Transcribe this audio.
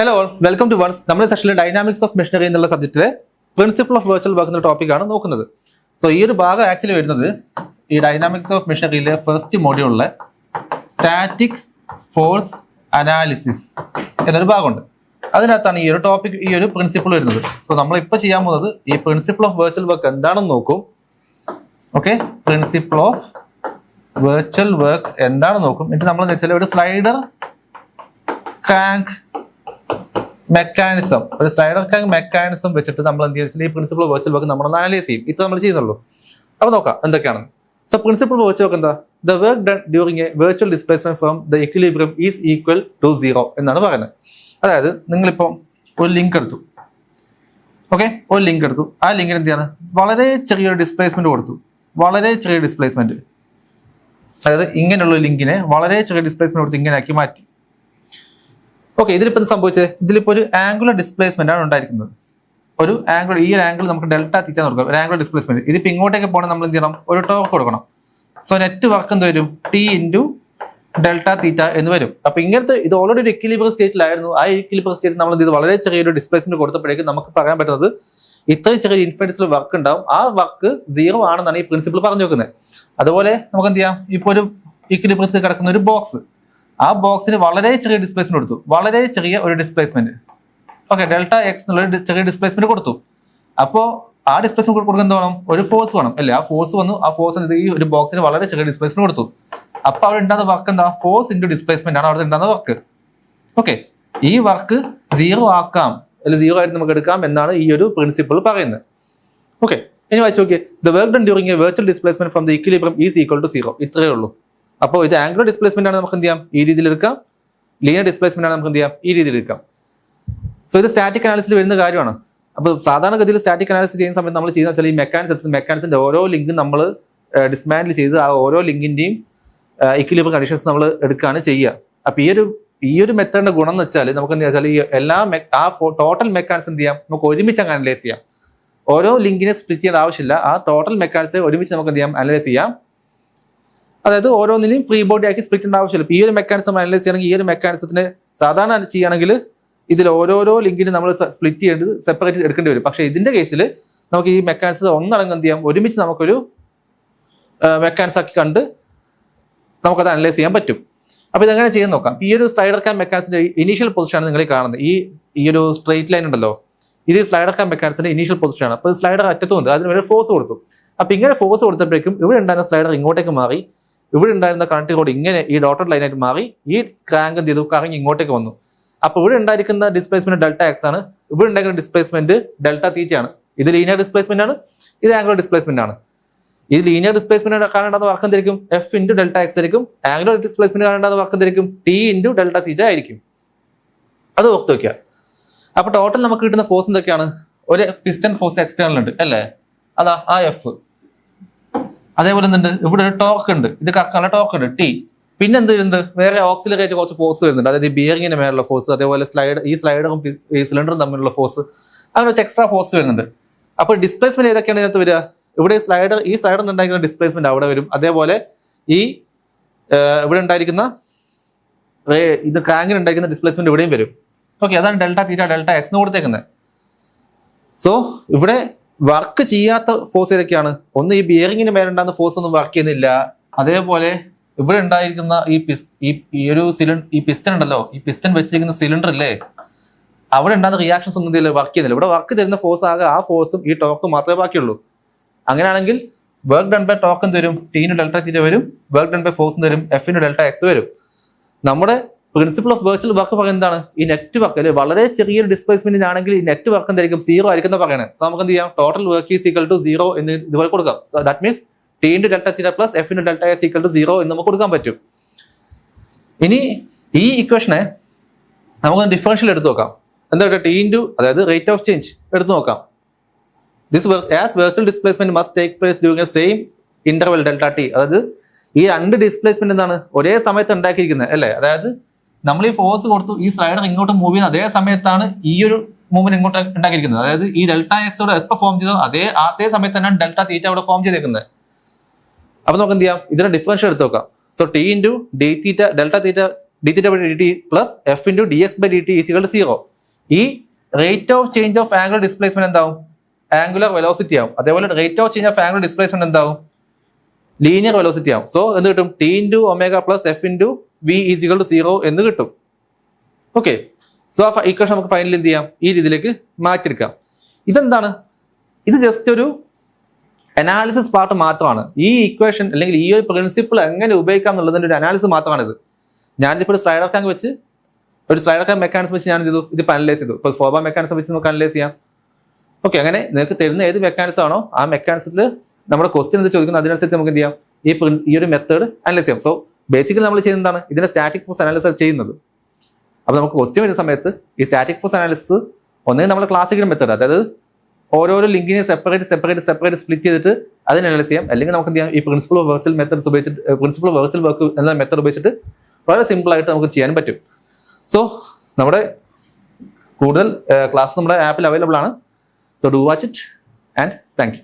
Hello all, welcome to ones. നമ്മുടെ സെഷനിൽ dynamics of machinery എന്നുള്ള സബ്ജക്റ്റിലെ പ്രിൻസിപ്പിൾ ഓഫ് വെർച്വൽ വർക്ക് എന്ന ടോപ്പിക്കാണ് നോക്കുന്നത്. സോ ഈ ഒരു ഭാഗം ആക്ച്വലി വരുന്നത് ഈ ഡൈനാമിക്സ് ഓഫ് മെഷീനറിയിലെ ഫസ്റ്റ് മോഡ്യൂളിലെ സ്റ്റാറ്റിക് ഫോഴ്സ് അനാലിസിസ് എന്നൊരു ഭാഗമുണ്ട്. അതിനകത്താണ് ഈ ഒരു ടോപ്പിക്, ഈ ഒരു പ്രിൻസിപ്പിൾ വരുന്നത്. സോ നമ്മളിപ്പോൾ ചെയ്യാൻ പോകുന്നത് ഈ പ്രിൻസിപ്പിൾ ഓഫ് വെർച്വൽ വർക്ക് എന്താണെന്ന് നോക്കും. Okay, principle of virtual work എന്താണെന്ന് നോക്കും. എന്നിട്ട് നമ്മൾ എന്ന് വെച്ചാൽ ഒരു സ്ലൈഡർ ക്രാങ്ക് മെക്കാനിസം, ഒരു സ്ലൈഡർ ക്രാങ്ക് മെക്കാനിസം വെച്ചിട്ട് നമ്മൾ എന്ത് ചെയ്യുക, ഈ പ്രിൻസിപ്പിൾ ഓഫ് വെർച്വൽ വർക്ക് നമ്മളൊന്ന് അനലൈസ് ചെയ്യും. ഇത് നമ്മൾ ചെയ്യുന്നുള്ളൂ. അപ്പോൾ നോക്കാം എന്തൊക്കെയാണ്. So principle of virtual work എന്താ? The work done during a virtual displacement from the equilibrium is equal to 0 എന്നാണ് പറയുന്നത്. അതായത് നിങ്ങളിപ്പോൾ ഒരു ലിങ്ക് എടുത്തു. ഓക്കെ, ഒരു ലിങ്ക് എടുത്തു. ആ ലിങ്കിന് എന്ത് ചെയ്യാണ്, വളരെ ചെറിയൊരു ഡിസ്പ്ലേസ്മെന്റ് കൊടുത്തു. വളരെ ചെറിയ ഡിസ്പ്ലേസ്മെന്റ്, അതായത് ഇങ്ങനെയുള്ള ലിങ്കിനെ വളരെ ചെറിയ ഡിസ്പ്ലേസ്മെന്റ് കൊടുത്ത് ഇങ്ങനെ ആക്കി മാറ്റി. ഓക്കെ, ഇതിലിപ്പോൾ എന്ത് സംഭവിച്ചത്? ഇതിലിപ്പോൾ ഒരു ആംഗുലർ ഡിസ്പ്ലേസ്മെന്റ് ആണ് ഉണ്ടായിരിക്കുന്നത്. ഒരു ആംഗിൾ, ഈ ഒരു ആംഗിൾ നമുക്ക് ഡെൽറ്റ തീറ്റ കൊടുക്കാം, ഒരു ആംഗുലർ ഡിസ്പ്ലേസ്മെന്റ്. ഇതിപ്പോൾ ഇങ്ങോട്ടേക്ക് പോകണം, നമ്മൾ എന്ത് ചെയ്യണം, ഒരു ടോർക്ക് കൊടുക്കണം. സോ നെറ്റ് വർക്ക് എന്ത് വരും? ടി ഇൻറ്റു ഡെൽറ്റ തീറ്റ എന്ന് വരും. അപ്പൊ ഇങ്ങനത്തെ ഇത് ഓൾറെഡി ഒരു ഇക്വിലിബ്രിയം സ്റ്റേറ്റിലായിരുന്നു. ആ ഇക്വിലിബ്രിയം സ്റ്റേറ്റിൽ നമ്മൾ എന്ത് ചെയ്ത് വളരെ ചെറിയൊരു ഡിസ്പ്ലേസ്മെന്റ് കൊടുത്തപ്പോഴേക്കും നമുക്ക് പറയാൻ പറ്റുന്നത് ഇത്രയും ചെറിയ ഇൻഫിനിറ്റ്സിൽ വർക്ക് ഉണ്ടാവും. ആ വർക്ക് 0 ആണെന്നാണ് ഈ പ്രിൻസിപ്പിൾ പറഞ്ഞു വെക്കുന്നത്. അതുപോലെ നമുക്ക് എന്ത് ചെയ്യാം, ഇപ്പോൾ ഒരു ഇക്വിലിബ്രിയത്തിൽ കിടക്കുന്ന ഒരു ബോക്സ്, ആ ബോക്സിന് വളരെ ചെറിയ ഡിസ്പ്ലേസ്മെന്റ് കൊടുത്തു, വളരെ ചെറിയ ഒരു ഡിസ്പ്ലേസ്മെന്റ്. ഓക്കെ, ഡെൽറ്റ എക്സ് എന്നുള്ള ചെറിയ ഡിസ്പ്ലേസ്മെന്റ് കൊടുത്തു. അപ്പോൾ ആ ഡിസ്പ്ലേസ്മെന്റ് കൊടുക്കാൻ എന്ത് വേണം? ഒരു ഫോഴ്സ് വേണം അല്ലേ? ആ ഫോഴ്സ് വന്നു. ആ ഫോഴ്സ് ഈ ഒരു ബോക്സിന് വളരെ ചെറിയ ഡിസ്പ്ലേസ്മെന്റ് കൊടുത്തു. അപ്പൊ അവിടെ ഉണ്ടാകുന്ന വർക്ക് എന്താ? ഫോഴ്സ് ഇൻറ്റു ഡിസ്പ്ലേസ്മെന്റ് ആണ് അവിടെ ഉണ്ടാകുന്ന വർക്ക്. ഓക്കെ, ഈ വർക്ക് 0 ആക്കാം, അല്ലെങ്കിൽ 0 ആയിട്ട് നമുക്ക് എടുക്കാം എന്നാണ് ഈ ഒരു പ്രിൻസിപ്പിൾ പറയുന്നത്. ഓക്കെ, ഇനി വായിച്ചു നോക്കിയേ. The work done during a virtual displacement from the equilibrium is equal to 0. ഇത്രയേ ഉള്ളൂ. അപ്പോൾ ഇത് ആംഗുലർ ഡിസ്പ്ലേസ്മെന്റ് ആണ്, നമുക്ക് എന്ത് ചെയ്യാം, ഈ രീതിയിൽ എടുക്കാം. ലീനിയർ ഡിസ്പ്ലേസ്മെന്റ് ആണ്, നമുക്ക് എന്ത് ചെയ്യാം, ഈ രീതിയിൽ എടുക്കാം. സോ ഇത് സ്റ്റാറ്റിക് അനാലിസിൽ വരുന്ന കാര്യമാണ്. അപ്പോൾ സാധാരണഗതിയിൽ സ്റ്റാറ്റിക് അനാലിസിസ് ചെയ്യുന്ന സമയത്ത് നമ്മൾ ചെയ്യുന്ന വെച്ചാൽ ഈ മെക്കാനിസത്തിന്റെ ഓരോ ലിങ്കും നമ്മൾ ഡിസ്മാൻഡിൽ ചെയ്ത് ആ ഓരോ ലിങ്കിന്റെയും ഇക്വിലിബ്രിയം കണ്ടീഷൻസ് നമ്മൾ എടുക്കുകയാണ് ചെയ്യുക. അപ്പൊ ഈ ഒരു മെത്തേഡിന്റെ ഗുണം എന്ന് വെച്ചാൽ നമുക്ക് എന്താ വെച്ചാൽ ഈ എല്ലാ ടോട്ടൽ മെക്കാനിസം എന്ത് ചെയ്യാം, നമുക്ക് ഒരുമിച്ച് അങ്ങ് അനലൈസ് ചെയ്യാം. ഓരോ ലിങ്കിനെ സ്പ്ലിറ്റ് ചെയ്യേണ്ട ആവശ്യമില്ല. ആ ടോട്ടൽ മെക്കാനിസം ഒരുമിച്ച് നമുക്ക് എന്ത് ചെയ്യാം, അനലൈസ് ചെയ്യാം. അതായത് ഓരോന്നിനെയും ഫ്രീ ബോഡി ആക്കി സ്പ്ലിറ്റ് ചെയ്യേണ്ട ആവശ്യമില്ല. ഈ ഒരു മെക്കാനിസം അനലൈസ് ചെയ്യണമെങ്കിൽ ഈ ഒരു മെക്കാനിസത്തിന് സാധാരണ ചെയ്യുകയാണെങ്കിൽ ഇതിൽ ഓരോരോ ലിങ്കിന് നമ്മൾ സ്പ്ലിറ്റ് ചെയ്യേണ്ടത് സെപ്പറേറ്റ് എടുക്കേണ്ടി വരും. പക്ഷേ ഇതിന്റെ കേസിൽ നമുക്ക് ഈ മെക്കാനിസം ഒന്നടങ്കം എന്ത് ചെയ്യാം, ഒരുമിച്ച് നമുക്കൊരു മെക്കാനിസം ആക്കി കണ്ട് നമുക്കത് അനലൈസ് ചെയ്യാൻ പറ്റും. അപ്പോൾ ഇതെങ്ങനെ ചെയ്യാൻ നോക്കാം. ഈ ഒരു സ്ലൈഡർ ക്യാം മെക്കാനിസിന്റെ ഇനീഷ്യൽ പൊസിഷനാണ് നിങ്ങൾ കാണുന്നത്. ഈ ഒരു സ്ട്രെയിറ്റ് ലൈൻ ഉണ്ടല്ലോ, ഇത് സ്ലൈഡർ ക്യാം മെക്കാനിസിന്റെ ഇനീഷ്യൽ പൊസിഷനാണ്. അപ്പോൾ സ്ലൈഡർ അറ്റത്തുണ്ട്, അതിന് ഒരു ഫോഴ്സ് കൊടുത്തു. അപ്പൊ ഇങ്ങനെ ഫോഴ്സ് കൊടുത്തപ്പോഴേക്കും ഇവിടെ ഉണ്ടായിരുന്ന സ്ലൈഡർ ഇങ്ങോട്ടേക്ക് മാറി, ഇവിടെ ഉണ്ടായിരുന്ന കണക്ട് കോഡ് ഇങ്ങനെ ഈ ഡോട്ടഡ് ലൈനായിട്ട് മാറി, ഈ ക്രാങ്ക് എന്ത് ചെയ്തു, കറങ്ങി ഇങ്ങോട്ടേക്ക് വന്നു. അപ്പൊ ഇവിടെ ഉണ്ടായിരിക്കുന്ന ഡിസ്പ്ലേസ്മെന്റ് ഡെൽറ്റ എക്സ് ആണ്, ഇവിടെ ഉണ്ടായിരിക്കുന്ന ഡിസ്പ്ലേസ്മെന്റ് ഡെൽറ്റ തീറ്റ ആണ്. ഇത് ലീനിയർ ഡിസ്പ്ലേസ്മെന്റ് ആണ്, ഇത് ആംഗുലർ ഡിസ്പ്ലേസ്മെന്റ് ആണ്. ഇത് ലീനിയർ ഡിസ്പ്ലേസ്മെന്റ് കാണേണ്ടത് വർക്ക് എന്തായിരിക്കും? എഫ് ഇൻറ്റു ഡെൽറ്റ എക്സ് ആയിരിക്കും. ആംഗുലർ ഡിസ്പ്ലേസ്മെന്റ് കാണേണ്ടത് വർക്ക് എന്തായിരിക്കും? ടി ഇൻറ്റു ഡെൽറ്റ തീറ്റ ആയിരിക്കും. അത് ഓർത്ത് വെക്കുക. അപ്പൊ ടോട്ടൽ നമുക്ക് കിട്ടുന്ന ഫോഴ്സ് എന്തൊക്കെയാണ്? ഒരു പിസ്റ്റൺ ഫോഴ്സ് എക്സ്റ്റേണൽ ഉണ്ട് അല്ലേ, അതാ ആ എഫ്. അതേപോലെ എന്തുണ്ട്, ഇവിടെ ഒരു ടോർക്ക് ഉണ്ട്, ഇത് കറക്കാനുള്ള ടോർക്ക് ഉണ്ട് ടി. പിന്നെ എന്ത് വരുന്നുണ്ട്, വേറെ ഓക്സിലറി ആയിട്ട് കുറച്ച് ഫോഴ്സ് വരുന്നുണ്ട്, അതായത് ഈ ബിയറിങ്ങിന് മേലുള്ള ഫോഴ്സ്, അതേപോലെ ഈ സ്ലൈഡറും ഈ സിലിണ്ടറും തമ്മിലുള്ള ഫോഴ്സ്, അങ്ങനെ വെച്ച് എക്സ്ട്രാ ഫോഴ്സ് വരുന്നുണ്ട്. അപ്പോൾ ഡിസ്പ്ലേസ്മെന്റ് ഏതൊക്കെയാണ് ഇതിനകത്ത് വരിക? ഇവിടെ ഈ സ്ലൈഡറിന് ഉണ്ടായിരിക്കുന്ന ഡിസ്പ്ലേസ്മെന്റ് അവിടെ വരും. അതേപോലെ ഇവിടെ ഉണ്ടായിരിക്കുന്ന ഇത് ക്രാങ്കിന് ഉണ്ടായിരിക്കുന്ന ഡിസ്പ്ലേസ്മെന്റ് ഇവിടെയും വരും. ഓക്കെ, അതാണ് ഡെൽറ്റ തീറ്റ ഡെൽറ്റ എക്സ് എന്ന് കൊടുത്തേക്കുന്നത്. സോ ഇവിടെ വർക്ക് ചെയ്യാത്ത ഫോഴ്സ് ഏതൊക്കെയാണ്? ഒന്ന്, ഈ ബിയറിങ്ങിന് മേലുണ്ടാകുന്ന ഫോഴ്സ് ഒന്നും വർക്ക് ചെയ്യുന്നില്ല. അതേപോലെ ഇവിടെ ഉണ്ടായിരിക്കുന്ന ഈ പിസ്റ്റൺ ഉണ്ടല്ലോ, ഈ പിസ്റ്റൺ വെച്ചിരിക്കുന്ന സിലിണ്ടർ ഇല്ലേ, അവിടെ ഉണ്ടാകുന്ന റിയാക്ഷൻസ് ഒന്നും വർക്ക് ചെയ്യുന്നില്ല. ഇവിടെ വർക്ക് തരുന്ന ഫോഴ്സ് ആകെ ആ ഫോഴ്സും ഈ ടോർക്കും മാത്രമേ ബാക്കിയുള്ളൂ. അങ്ങനെയാണെങ്കിൽ വർക്ക് ഡൺ ബൈ ടോർക്ക് എന്ത് വരും? ടീന് ഡെൽറ്റ തീറ്റ വരും. വർക്ക് ഡൺ ബൈ ഫോഴ്സ് വരും, എഫിന് ഡെൽറ്റ എക്സ് വരും. നമ്മുടെ പ്രിൻസിപ്പിൾ ഓഫ് വെർച്വൽ വർക്ക് പറയുന്നത് എന്താണ്? ഈ നെറ്റ് വർക്ക് അല്ലെ, വളരെ ചെറിയൊരു ഡിസ്പ്ലേസ്മെന്റിനാണെങ്കിൽ ഈ നെറ്റ് വർക്ക് എന്തായിരിക്കും? 0 ആയിരിക്കും പറയണേ. സോ നമുക്ക് എന്ത് ചെയ്യാം, total work is equal to 0 എന്ന് ഇതുപോലെ കൊടുക്കാം. So that means T into delta theta plus F into delta X equal to 0 എന്ന് നമുക്ക് കൊടുക്കാൻ പറ്റും. ഇനി ഈ ഇക്വേഷനെ നമുക്ക് ഡിഫറൻഷ്യൽ എടുത്ത് നോക്കാം. എന്താ ടി ഇൻറ്റു, അതായത് റേറ്റ് ഓഫ് ചേഞ്ച് എടുത്ത് നോക്കാം. This as virtual displacement must take place during A same interval delta T. അതായത് ഈ രണ്ട് ഡിസ്പ്ലേസ്മെന്റ് എന്താണ്, ഒരേ സമയത്ത് ഉണ്ടാക്കിയിരിക്കുന്നത് അല്ലേ. അതായത് നമ്മൾ ഈ ഫോഴ്സ് കൊടുത്തു, ഈ സ്ലൈഡർ ഇങ്ങോട്ട് മൂവ് ചെയ്യുന്ന അതേ സമയത്താണ് ഈ ഒരു മൂവ്മെന്റ് ഇങ്ങോട്ട് ഉണ്ടാക്കിയിരിക്കുന്നത്. അതായത് ഈ ഡെൽറ്റ എക്സ് ഇവിടെ എപ്പോൾ ഫോം ചെയ്തോ അതേ സമയത്ത് തന്നെയാണ് ഡെൽറ്റ തീറ്റ അവിടെ ഫോം ചെയ്തേക്കുന്നത്. അപ്പൊ നമുക്ക് എന്ത് ചെയ്യാം, ഇതിന്റെ ഡിഫറൻഷ്യൽ എടുത്ത് നോക്കാം. So T into D theta delta theta D theta by D T plus F into D X by D T equal to 0. ഈ rate of change of angular displacement എന്താവും? ആംഗുലർ വെലോസിറ്റി ആവും. അതേപോലെ rate of change of angular displacement എന്താവും? Linear velocity ആവും. So എന്ത് കിട്ടും? T into omega plus F into V is equal to 0 എന്ന് കിട്ടും. ഓക്കെ, സോ ആ ഇക്വേഷൻ നമുക്ക് ഫൈനലി എന്ത് ചെയ്യാം? ഈ രീതിയിലേക്ക് മാറ്റിയെടുക്കാം. ഇതെന്താണ്? ഇത് ജസ്റ്റ് ഒരു അനാലിസിസ് പാർട്ട് മാത്രമാണ്. ഈ ഇക്വേഷൻ അല്ലെങ്കിൽ ഈ ഒരു പ്രിൻസിപ്പിൾ എങ്ങനെ ഉപയോഗിക്കാം എന്നുള്ളതിന്റെ ഒരു അനാലിസിസ് മാത്രമാണിത്. ഞാനിപ്പോൾ ഒരു സ്ലൈഡർ ടാങ്ക് വെച്ച് ഒരു സ്ലൈഡർ ടാങ്ക് മെക്കാനിസം വെച്ച് ഞാൻ ചെയ്തു, ഇത് അനലൈസ് ചെയ്തു. ഇപ്പോൾ ഫോർബാർ മെക്കാനിസം വെച്ച് നമുക്ക് അനലൈസ് ചെയ്യാം. ഓക്കെ, അങ്ങനെ നിങ്ങൾക്ക് തരുന്ന ഏത് മെക്കാനിസം ആണോ ആ മെക്കാനിസത്തിൽ നമ്മുടെ ക്വസ്റ്റ്യൻ എന്ത് ചോദിക്കുന്നത് അതിനനുസരിച്ച് നമുക്ക് എന്ത് ചെയ്യാം? ഈ ഒരു മെത്തേഡ് അനലൈസ് ചെയ്യാം. സോ ബേസിക്കലി നമ്മൾ ചെയ്യുന്നത് എന്താണ്? ഇതിന്റെ സ്റ്റാറ്റിക് ഫോഴ്സ് അനാലിസിസ് ചെയ്യുന്നത്. അപ്പോൾ നമുക്ക് ക്വസ്റ്റ്യൻ വരുന്ന സമയത്ത് ഈ സ്റ്റാറ്റിക് ഫോഴ്സ് അനാലിസിസ് ഒന്നെങ്കിൽ നമ്മുടെ ക്ലാസിക്കൽ മെത്തേഡ്, അതായത് ഓരോരോ ലിങ്കിനെ സെപ്പറേറ്റ് സ്പ്ലിറ്റ് ചെയ്തിട്ട് അതിനെ അനലൈസ് ചെയ്യാം. അല്ലെങ്കിൽ നമുക്ക് എന്ത് ചെയ്യാം? ഈ പ്രിൻസിപ്പിൾ ഓഫ് വെർച്വൽ മെത്തേഡ്സ് ഉപയോഗിച്ചിട്ട് പ്രിൻസിപ്പിൾ ഓഫ് വെർച്വൽ വർക്ക് എന്ന മെത്തേഡ് ഉപയോഗിച്ചിട്ട് വളരെ സിമ്പിൾ ആയിട്ട് നമുക്ക് ചെയ്യാൻ പറ്റും. സോ നമ്മുടെ കൂടുതൽ ക്ലാസ് നമ്മുടെ ആപ്പിൽ അവൈലബിൾ ആണ്. So do watch it and thank you.